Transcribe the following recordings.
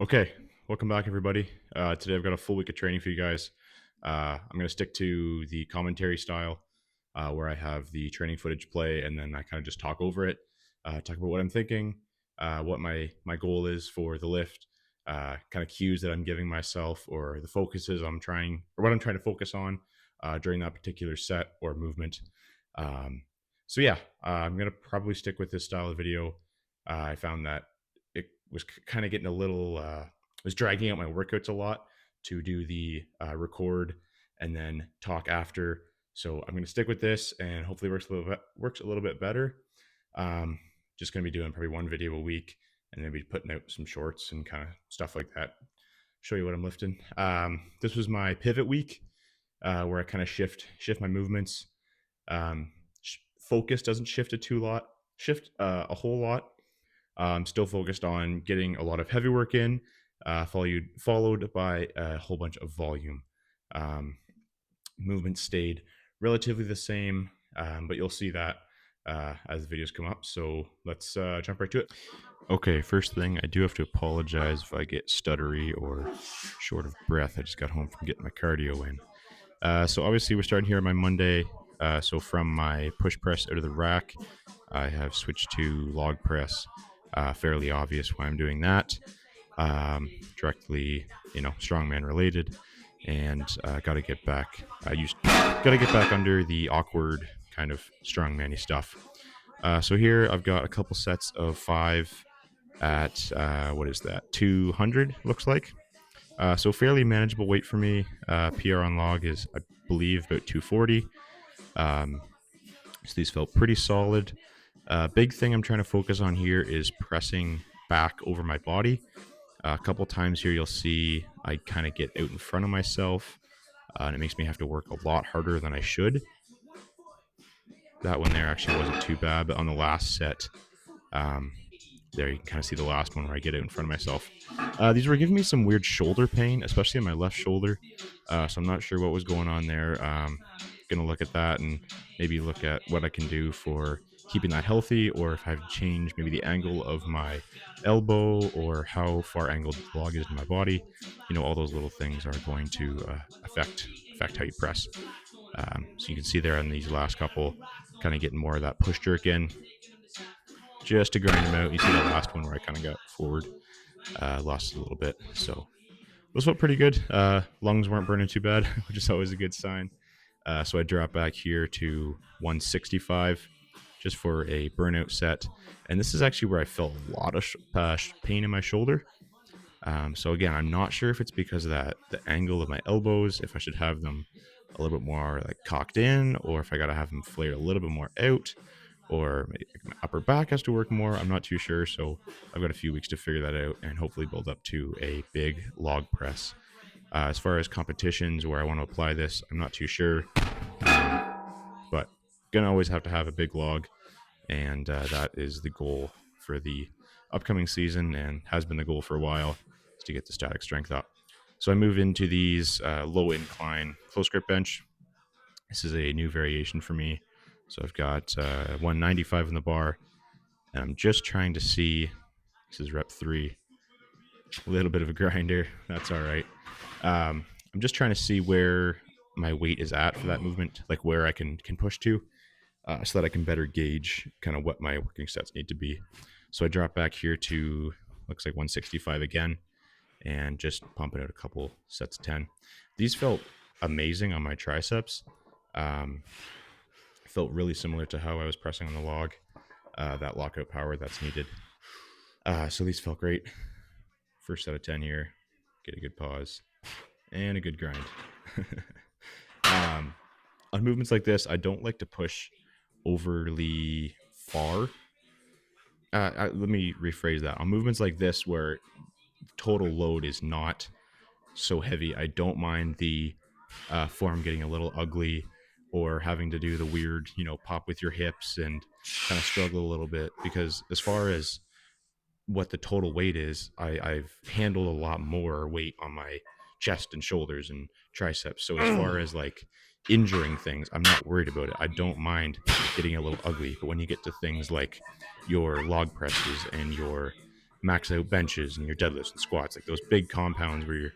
Okay, welcome back, everybody. Today I've got a full week of training for you guys. I'm going to stick to the commentary style, where I have the training footage play, and then I kind of just talk over it, talk about what I'm thinking, what my goal is for the lift, kind of cues that I'm giving myself, or the focuses I'm trying, or what I'm trying to focus on during that particular set or movement. Um, so yeah, I'm going to probably stick with this style of video. I found that it was kind of getting a little was dragging out my workouts a lot to do the record and then talk after. So I'm going to stick with this, and hopefully works a little bit better. Um, just going to be doing probably one video a week, and then be putting out some shorts and kind of stuff like that. Show you what I'm lifting. This was my pivot week, where I kind of shift my movements. Um, Focus doesn't shift a whole lot. I'm still focused on getting a lot of heavy work in, followed by a whole bunch of volume. Um, Movement stayed relatively the same, but you'll see that as the videos come up. So let's jump right to it. Okay, first thing, I do have to apologize if I get stuttery or short of breath. I just got home from getting my cardio in. So obviously, we're starting here on my Monday. So from my push press out of the rack, I have switched to log press. Fairly obvious why I'm doing that. Directly, strongman related, and got to get back. Got to get back under the awkward kind of strongman-y stuff. So here I've got a couple sets of 5 at what is that? 200 looks like. So fairly manageable weight for me. PR on log is, I believe, about 240. So these felt pretty solid. Big thing I'm trying to focus on here is pressing back over my body. A couple times here you'll see I kind of get out in front of myself, and it makes me have to work a lot harder than I should. That one there actually wasn't too bad, but on the last set, there you can kind of see the last one where I get out in front of myself. These were giving me some weird shoulder pain, especially in my left shoulder. So I'm not sure what was going on there. Gonna look at that and maybe look at what I can do for keeping that healthy, or if I have to change maybe the angle of my elbow or how far angled the log is in my body. All those little things are going to affect how you press. So you can see there on these last couple, kind of getting more of that push jerk in, just to grind them out. You see the last one where I kind of got forward, lost a little bit. So those felt pretty good. Lungs weren't burning too bad, which is always a good sign. So I dropped back here to 165 just for a burnout set. And this is actually where I felt a lot of pain in my shoulder. So again, I'm not sure if it's because of the angle of my elbows, if I should have them a little bit more like cocked in, or if I got to have them flared a little bit more out, or maybe my upper back has to work more. I'm not too sure. So I've got a few weeks to figure that out and hopefully build up to a big log press. As far as competitions where I want to apply this, I'm not too sure, but gonna always have to have a big log, and that is the goal for the upcoming season, and has been the goal for a while, is to get the static strength up. So I move into these low incline close grip bench. This is a new variation for me. So I've got 195 in the bar, and I'm just trying to see. This is rep 3. A little bit of a grinder. That's all right. I'm just trying to see where my weight is at for that movement, like where I can push to, so that I can better gauge kind of what my working sets need to be. So I drop back here to, looks like 165 again, and just pumping out a couple sets of 10. These felt amazing on my triceps. Felt really similar to how I was pressing on the log, that lockout power that's needed. So these felt great. First set of 10 here. Get a good pause and a good grind. On movements like this, I don't like to push overly far. Let me rephrase that. On movements like this, where total load is not so heavy, I don't mind the form getting a little ugly, or having to do the weird, pop with your hips and kind of struggle a little bit. Because as far as what the total weight is, I've handled a lot more weight on my chest and shoulders and triceps. So as far as like injuring things, I'm not worried about it. I don't mind getting a little ugly. But when you get to things like your log presses and your max out benches and your deadlifts and squats, like those big compounds where you're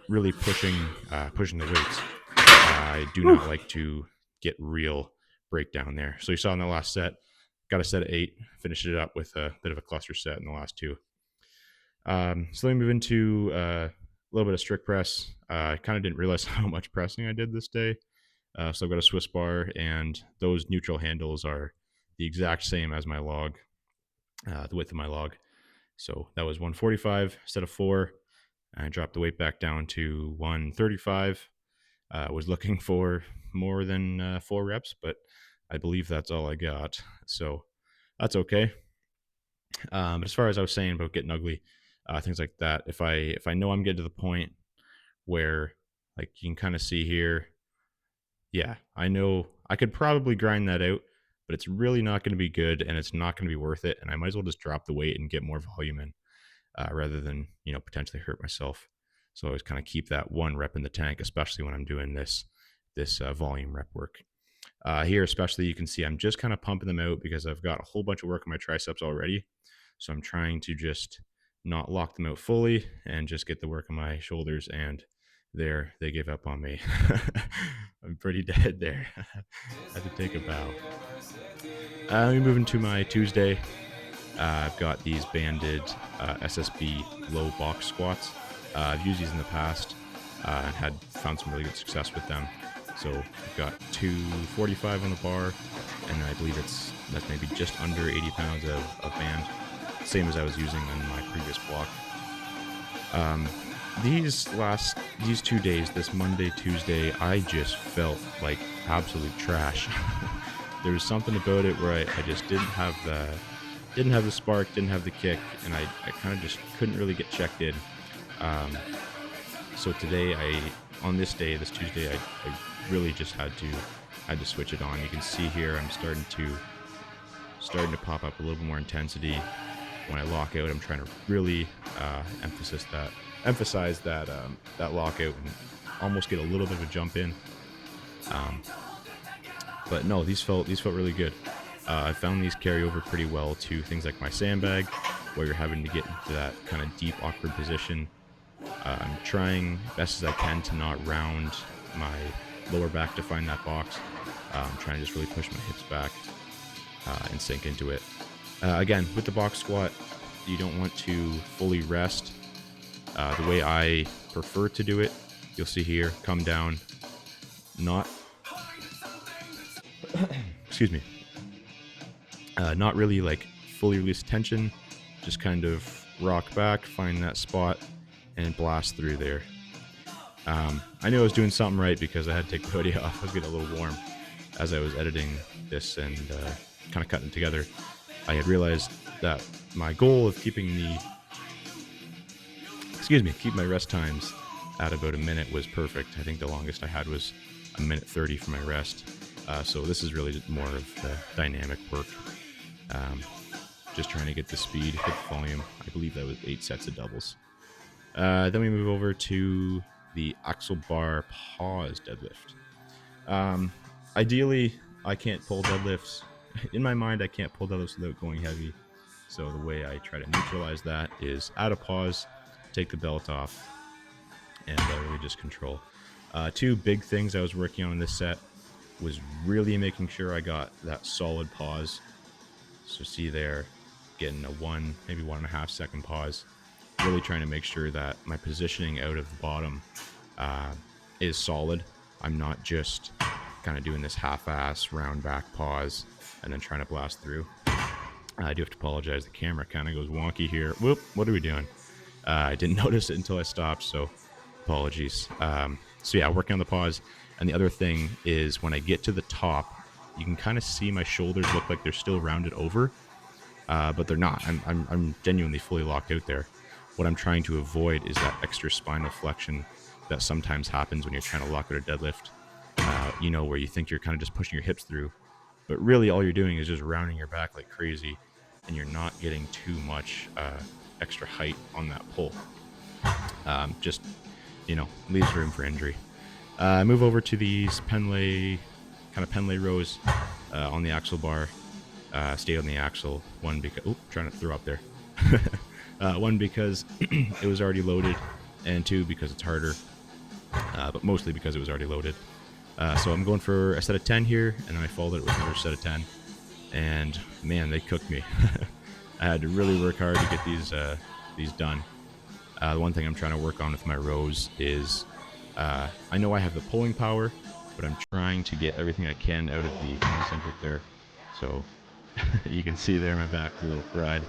really pushing the weights. I do not like to get real breakdown there. So you saw in the last set, got a set of 8, finished it up with a bit of a cluster set in the last 2. So let me move into a little bit of strict press. I kind of didn't realize how much pressing I did this day. So I've got a Swiss bar, and those neutral handles are the exact same as my log, the width of my log. So that was 145 instead of 4. I dropped the weight back down to 135. Was looking for more than 4 reps, but I believe that's all I got. So that's okay. But as far as I was saying about getting ugly, things like that, if I know I'm getting to the point where, like, you can kind of see here, yeah, I know I could probably grind that out, but it's really not going to be good, and it's not going to be worth it. And I might as well just drop the weight and get more volume in, rather than potentially hurt myself. So I always kind of keep that 1 rep in the tank, especially when I'm doing this volume rep work. Here, especially, you can see I'm just kind of pumping them out because I've got a whole bunch of work on my triceps already. So I'm trying to just not lock them out fully and just get the work on my shoulders. And there, they gave up on me. I'm pretty dead there. Had to take a bow. Let me move into my Tuesday. I've got these banded SSB low box squats. I've used these in the past and found some really good success with them. So I've got 245 on the bar, and I believe that's maybe just under 80 pounds of band, same as I was using in my previous block. These 2 days, this Monday, Tuesday, I just felt like absolute trash. There was something about it where I just didn't have the spark, didn't have the kick, and I kind of just couldn't really get checked in. So today, this Tuesday, I really just had to switch it on. You can see here I'm starting to pop up a little bit more intensity. When I lock out, I'm trying to really emphasize that lockout and almost get a little bit of a jump in. But no, these felt really good. I found these carry over pretty well to things like my sandbag, where you're having to get into that kind of deep, awkward position. I'm trying best as I can to not round my lower back to find that box. I'm trying to just really push my hips back and sink into it. Again, with the box squat, you don't want to fully rest. The way I prefer to do it, you'll see here, come down, not excuse me, not really like fully release tension, just kind of rock back, find that spot, and blast through there. I knew I was doing something right because I had to take the hoodie off. I was getting a little warm as I was editing this and kind of cutting it together. I had realized that my goal of keep my rest times at about a minute was perfect. I think the longest I had was 1:30 for my rest. So this is really more of the dynamic work. Just trying to get the speed, hit the volume. I believe that was 8 sets of doubles. Then we move over to the axle bar pause deadlift. Ideally, I can't pull deadlifts. In my mind, I can't pull deadlifts without going heavy. So the way I try to neutralize that is add a pause, take the belt off, and really just control. 2 big things I was working on in this set was really making sure I got that solid pause. So see there, getting a 1, maybe 1.5 second pause. Really trying to make sure that my positioning out of the bottom is solid. I'm not just kind of doing this half-ass round back pause and then trying to blast through. I do have to apologize. The camera kind of goes wonky here. Whoop, what are we doing? I didn't notice it until I stopped, so apologies. So yeah, working on the pause. And the other thing is when I get to the top, you can kind of see my shoulders look like they're still rounded over, but they're not. I'm genuinely fully locked out there. What I'm trying to avoid is that extra spinal flexion that sometimes happens when you're trying to lock out a deadlift, where you think you're kind of just pushing your hips through, but really all you're doing is just rounding your back like crazy, and you're not getting too much extra height on that pull. Leaves room for injury. Move over to these Penlay rows on the axle bar. Stay on the axle. One because trying to throw up there. One, because it was already loaded, and two, because it's harder, but mostly because it was already loaded. So I'm going for a set of 10 here, and then I followed it with another set of 10. And man, they cooked me. I had to really work hard to get these done. The one thing I'm trying to work on with my rows is I know I have the pulling power, but I'm trying to get everything I can out of the concentric there. So you can see there my back's a little fried.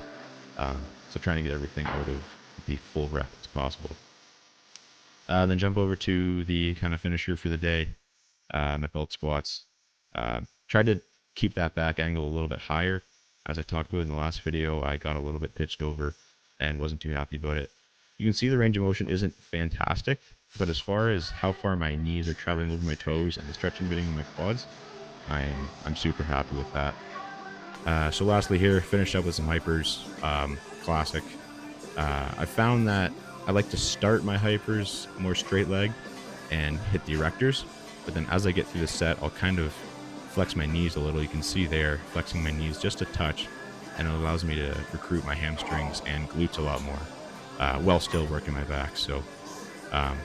So trying to get everything out of the full rep as possible. Then jump over to the kind of finisher for the day, my belt squats. Tried to keep that back angle a little bit higher. As I talked about in the last video, I got a little bit pitched over and wasn't too happy about it. You can see the range of motion isn't fantastic, but as far as how far my knees are traveling over my toes and the stretching getting in my quads, I'm super happy with that. So lastly here, finished up with some hypers, classic. I found that I like to start my hypers more straight leg and hit the erectors, but then as I get through the set, I'll kind of flex my knees a little. You can see there, flexing my knees just a touch, and it allows me to recruit my hamstrings and glutes a lot more, while still working my back. So kind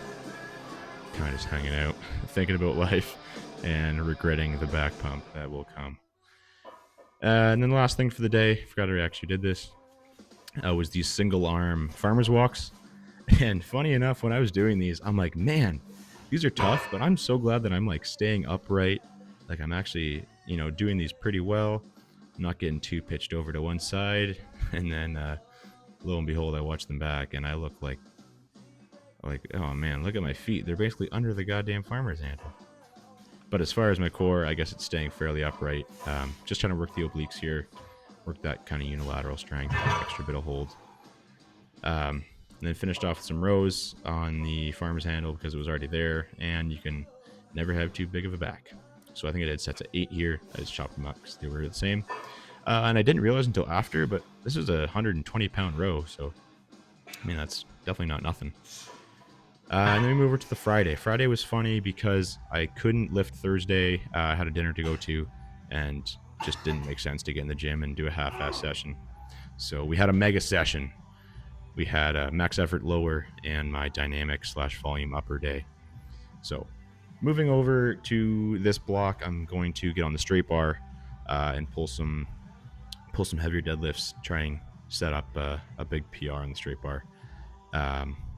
of just hanging out, thinking about life, and regretting the back pump that will come. And then the last thing for the day, forgot I actually did this, was these single arm farmer's walks. And funny enough, when I was doing these, I'm like, man, these are tough, but I'm so glad that I'm like staying upright. Like I'm actually, doing these pretty well. I'm not getting too pitched over to one side. And then lo and behold, I watch them back and I look like, oh man, look at my feet. They're basically under the goddamn farmer's handle. But as far as my core, I guess it's staying fairly upright. Just trying to work the obliques here, work that kind of unilateral strength, extra bit of hold. And then finished off with some rows on the farmer's handle because it was already there, and you can never have too big of a back. So I think I did sets of 8 here. I just chopped them up because they were the same. And I didn't realize until after, but this is a 120-pound row, so I mean that's definitely not nothing. And then we move over to the Friday. Friday was funny because I couldn't lift Thursday. I had a dinner to go to, and just didn't make sense to get in the gym and do a half-ass session. So we had a mega session. We had a max effort lower and my dynamic / volume upper day. So moving over to this block, I'm going to get on the straight bar and pull some heavier deadlifts, try and set up a big PR on the straight bar.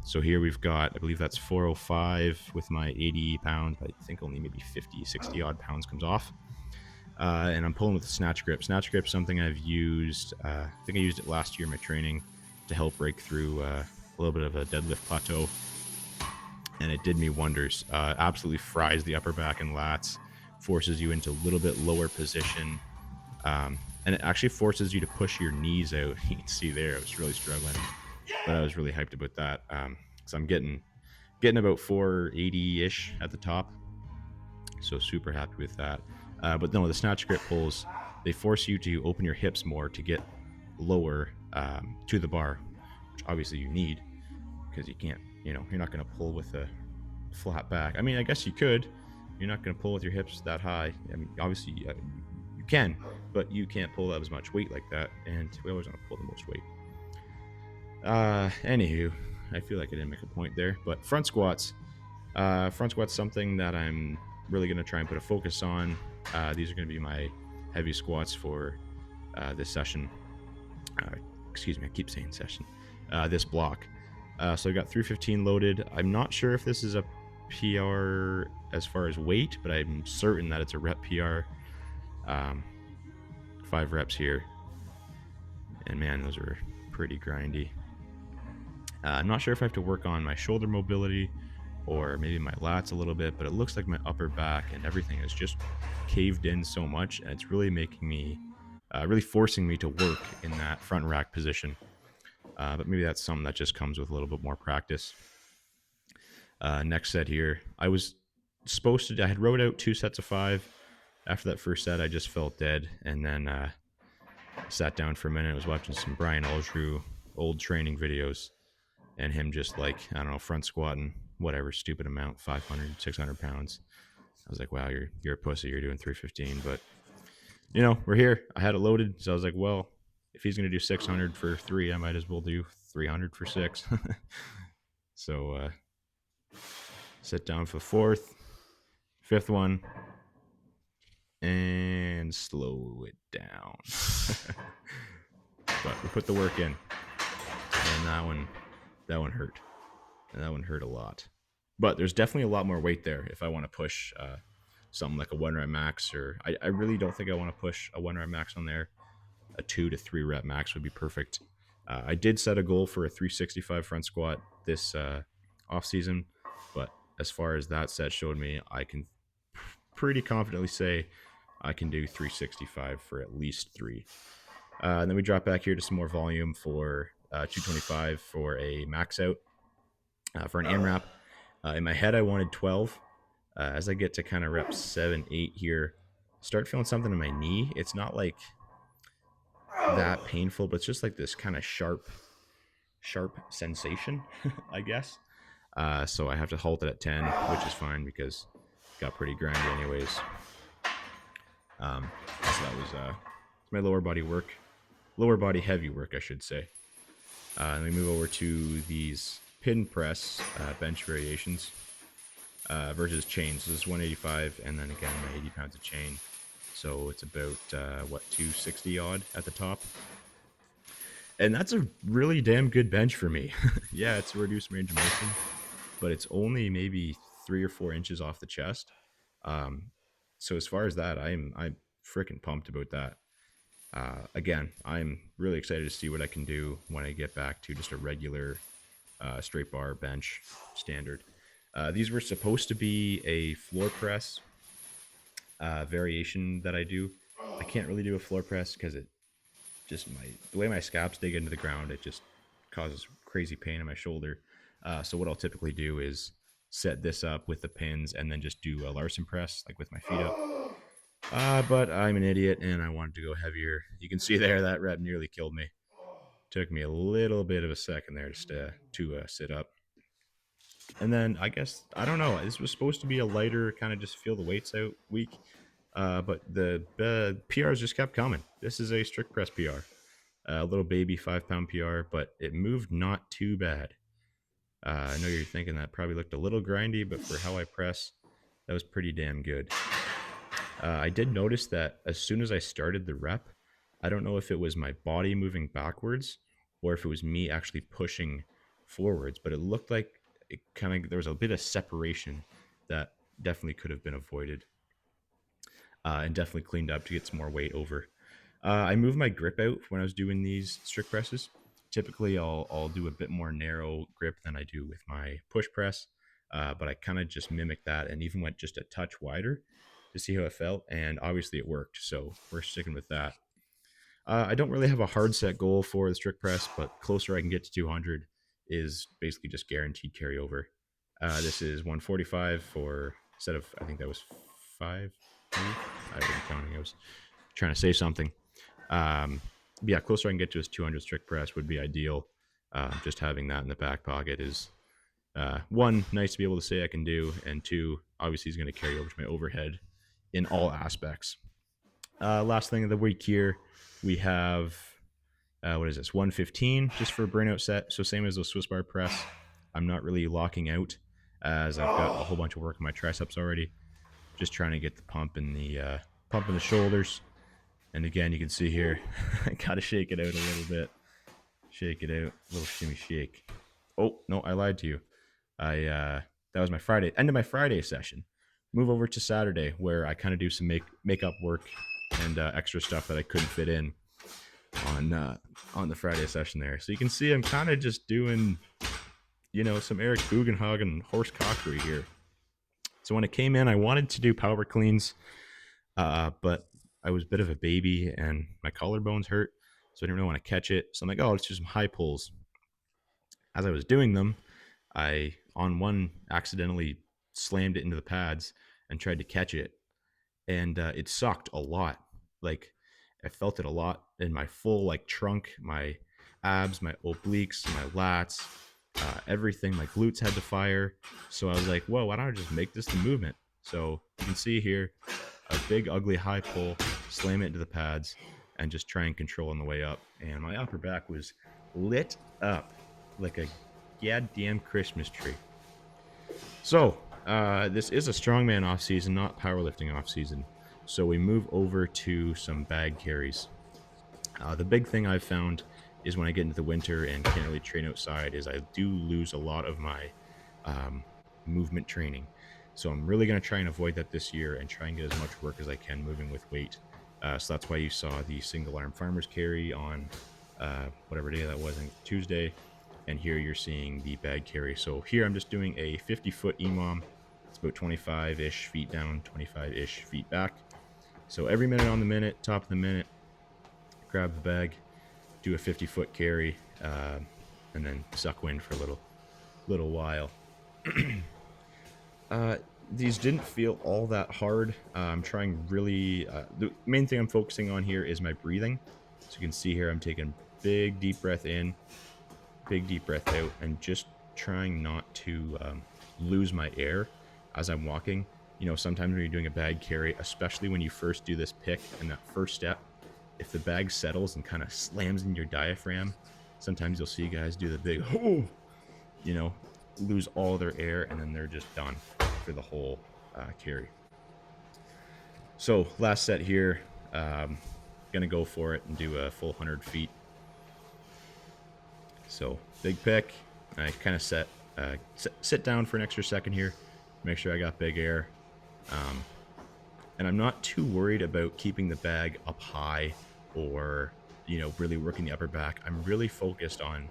So here we've got, I believe that's 405 with my 80 pounds. I think only maybe 50, 60 odd pounds comes off. And I'm pulling with the snatch grip. Snatch grip is something I've used. I think I used it last year in my training to help break through a little bit of a deadlift plateau. And it did me wonders. Absolutely fries the upper back and lats, forces you into a little bit lower position. And it actually forces you to push your knees out. You can see there, I was really struggling. But I was really hyped about that. So I'm getting about 480-ish at the top. So super happy with that. But no, the snatch grip pulls, they force you to open your hips more to get lower to the bar, which obviously you need because you can't, you're not going to pull with a flat back. I mean, I guess you could. You're not going to pull with your hips that high. I mean, obviously you can, but you can't pull as much weight like that. And we always want to pull the most weight. Anywho, I feel like I didn't make a point there, but front squats. Front squats something that I'm really going to try and put a focus on. These are going to be my heavy squats for this session. Excuse me, I keep saying session. This block. So I got 315 loaded. I'm not sure if this is a PR as far as weight, but I'm certain that it's a rep PR. 5 reps here. And man, those are pretty grindy. I'm not sure if I have to work on my shoulder mobility or maybe my lats a little bit, but it looks like my upper back and everything is just caved in so much, and it's really making me, really forcing me to work in that front rack position. But maybe that's something that just comes with a little bit more practice. Next set here, I had wrote out 2 sets of 5. After that first set, I just felt dead, and then sat down for a minute. I was watching some Brian Aldrew old training videos, and him just like, I don't know, front squatting whatever stupid amount, 500, 600 pounds. I was like, wow, you're a pussy. You're doing 315, but we're here. I had it loaded, so I was like, well, if he's gonna do 600 for 3, I might as well do 300 for 6. So sit down for fourth, fifth one, and slow it down. But we put the work in, and that one hurt, and that one hurt a lot. But there's definitely a lot more weight there if I want to push something like a 1 rep max, or I really don't think I want to push a 1 rep max on there. A 2 to 3 rep max would be perfect. I did set a goal for a 365 front squat this off season, but as far as that set showed me, I can pretty confidently say I can do 365 for at least 3. And then we drop back here to some more volume for 225 for a max out for an AMRAP. In my head, I wanted 12. As I get to kind of rep 7, 8 here, start feeling something in my knee. It's not like that painful, but it's just like this kind of sharp sensation, I guess. So I have to halt it at 10, which is fine because it got pretty grindy anyways. So that was my lower body heavy work, I should say. And we move over to these pin press bench variations versus chains. So this is 185, and then again my 80 pounds of chain. So it's about 260 odd at the top. And that's a really damn good bench for me. Yeah, it's a reduced range of motion, but it's only maybe 3 or 4 inches off the chest. So as far as that, I'm freaking pumped about that. Again, I'm really excited to see what I can do when I get back to just a regular straight bar bench standard. These were supposed to be a floor press variation that I do. I can't really do a floor press because it just the way my scaps dig into the ground, it just causes crazy pain in my shoulder. So what I'll typically do is set this up with the pins and then just do a Larson press, like with my feet up. But I'm an idiot and I wanted to go heavier. You can see there that rep nearly killed me. Took me a little bit of a second there to sit up. And then I guess, I don't know, this was supposed to be a lighter kind of just feel the weights out week. But the PRs just kept coming. This is a strict press PR. A little baby 5-pound PR, but it moved not too bad. I know you're thinking that probably looked a little grindy, but for how I press, that was pretty damn good. I did notice that as soon as I started the rep, I don't know if it was my body moving backwards or if it was me actually pushing forwards, but it looked like there was a bit of separation that definitely could have been avoided. And definitely cleaned up to get some more weight over. I moved my grip out when I was doing these strict presses. Typically, I'll do a bit more narrow grip than I do with my push press, but I kind of just mimicked that and even went just a touch wider to see how it felt, and obviously it worked, so we're sticking with that. I don't really have a hard set goal for the strict press, but closer I can get to 200 is basically just guaranteed carryover. This is 145 for a set of, I think that was 5, maybe? I wasn't counting, I was trying to say something. Yeah, closer I can get to his 200 strict press would be ideal. Just having that in the back pocket is, one, nice to be able to say I can do, and two, obviously he's going to carry over to my overhead in all aspects. Last thing of the week here, we have, what is this, 115 just for a burnout set. So same as those Swiss bar press. I'm not really locking out as I've got a whole bunch of work in my triceps already. Just trying to get the pump in the shoulders. And again, you can see here, I gotta shake it out a little bit. Shake it out, a little shimmy shake. Oh no, I lied to you. That was my Friday, end of my Friday session. Move over to Saturday, where I kind of do some makeup work and extra stuff that I couldn't fit in on the Friday session there. So you can see I'm kind of just doing, some Eric Bugenhagen horse cockery here. So when it came in, I wanted to do power cleans, but I was a bit of a baby and my collarbones hurt, so I didn't really want to catch it. So I'm like, let's do some high pulls. As I was doing them, I, on one, accidentally slammed it into the pads and tried to catch it. And it sucked a lot. Like, I felt it a lot in my full, trunk, my abs, my obliques, my lats, everything. My glutes had to fire. So I was like, whoa, why don't I just make this the movement? So you can see here, a big, ugly high pull, slam it into the pads, and just try and control on the way up. And my upper back was lit up. like a goddamn Christmas tree. So, this is a strongman off season, not powerlifting off season. So we move over to some bag carries. The big thing I've found is when I get into the winter and can't really train outside, is I do lose a lot of my um, movement training. So I'm really going to try and avoid that this year and try and get as much work as I can moving with weight. So that's why you saw the single arm farmer's carry on whatever day that was, I think Tuesday. And here you're seeing the bag carry. So here I'm just doing a 50-foot EMOM. It's about 25-ish feet down, 25-ish feet back. So every minute on the minute, top of the minute, grab the bag, do a 50-foot carry, and then suck wind for a little while. These didn't feel all that hard. I'm trying really. The main thing I'm focusing on here is my breathing. So you can see here, I'm taking big deep breath in, big deep breath out, and just trying not to lose my air as I'm walking. You know, sometimes when you're doing a bag carry, especially when you first do this pick and that first step, if the bag settles and kind of slams in your diaphragm, sometimes you'll see guys do the big, oh, you know, lose all their air, and then they're just done for the whole carry. So last set here, gonna go for it and do a full 100 feet. So big pick. I kind of sit down for an extra second here, make sure I got big air. And I'm not too worried about keeping the bag up high or, you know, really working the upper back. I'm really focused on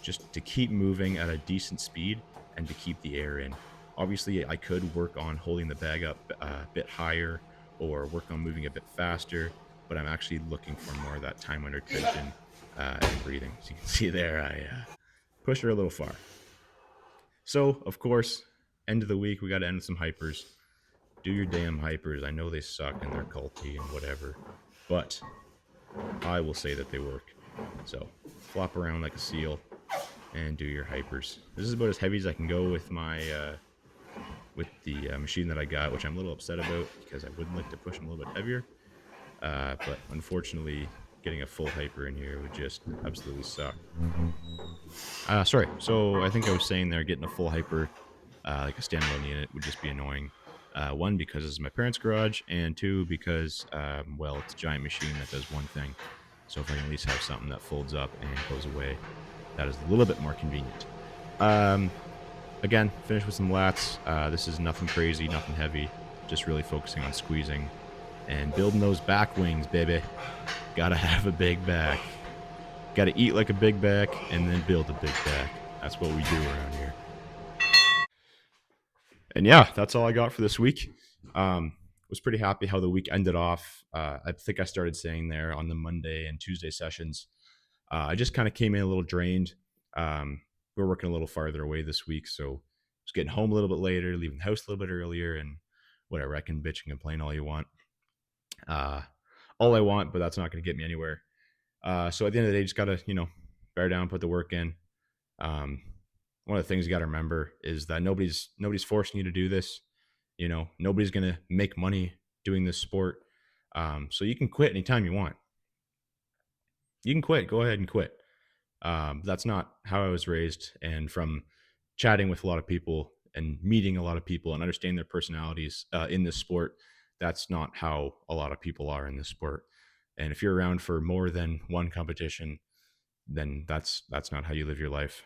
just to keep moving at a decent speed and to keep the air in. Obviously, I could work on holding the bag up a bit higher or work on moving a bit faster, but I'm actually looking for more of that time under tension and breathing. As you can see there, I pushed her a little far. So, of course, end of the week, we got to end with some hypers. Do your damn hypers. I know they suck and they're culty and whatever, but I will say that they work. So, flop around like a seal and do your hypers. This is about as heavy as I can go with my machine that I got, which I'm a little upset about because I would like to push them a little bit heavier. But unfortunately, getting a full hyper in here would just absolutely suck. Sorry. So I think I was saying there, getting a full hyper, like a standalone unit, would just be annoying. One, because it's my parents' garage, and two, because, well, it's a giant machine that does one thing. So if I can at least have something that folds up and goes away, that is a little bit more convenient. Again, finish with some lats. This is nothing crazy, nothing heavy, just really focusing on squeezing and building those back wings, baby. Gotta have a big back. Gotta eat like a big back and then build a big back. That's what we do around here. And yeah, that's all I got for this week. Was pretty happy how the week ended off. I think I started saying there on the Monday and Tuesday sessions, I just kind of came in a little drained. We're working a little farther away this week, so I was getting home a little bit later, leaving the house a little bit earlier, and whatever. I can bitch and complain all you want. All I want, but that's not going to get me anywhere. So at the end of the day, just got to, bear down, put the work in. One of the things you got to remember is that nobody's forcing you to do this. Nobody's going to make money doing this sport. So you can quit anytime you want. You can quit. Go ahead and quit. That's not how I was raised. And from chatting with a lot of people and meeting a lot of people and understanding their personalities in this sport, that's not how a lot of people are in this sport. And if you're around for more than one competition, then that's not how you live your life.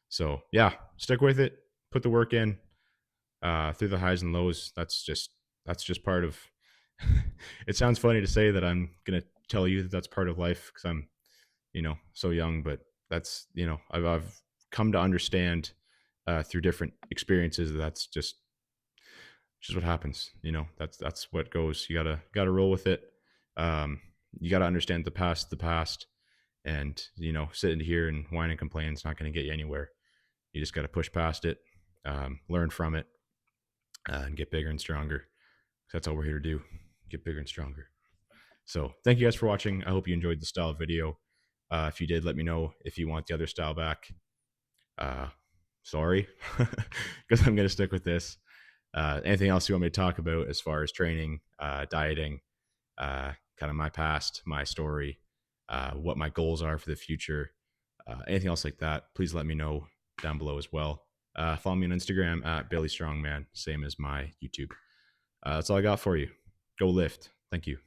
So yeah, stick with it. Put the work in through the highs and lows. That's just part of. It sounds funny to say that I'm gonna tell you that that's part of life because I'm, so young. But that's I've come to understand through different experiences that that's just what happens. That's what goes. You gotta roll with it. You gotta understand the past, and sitting here and whine and complain is not going to get you anywhere. You just got to push past it, learn from it, and get bigger and stronger. That's all we're here to do: get bigger and stronger. So thank you guys for watching. I hope you enjoyed the style video. If you did, let me know if you want the other style back. Sorry, because I'm going to stick with this. Anything else you want me to talk about as far as training, dieting, kind of my past, my story, what my goals are for the future, Anything else like that, please let me know down below as well. Follow me on Instagram at Billy Strongman, same as my YouTube. That's all I got for you. Go lift. Thank you.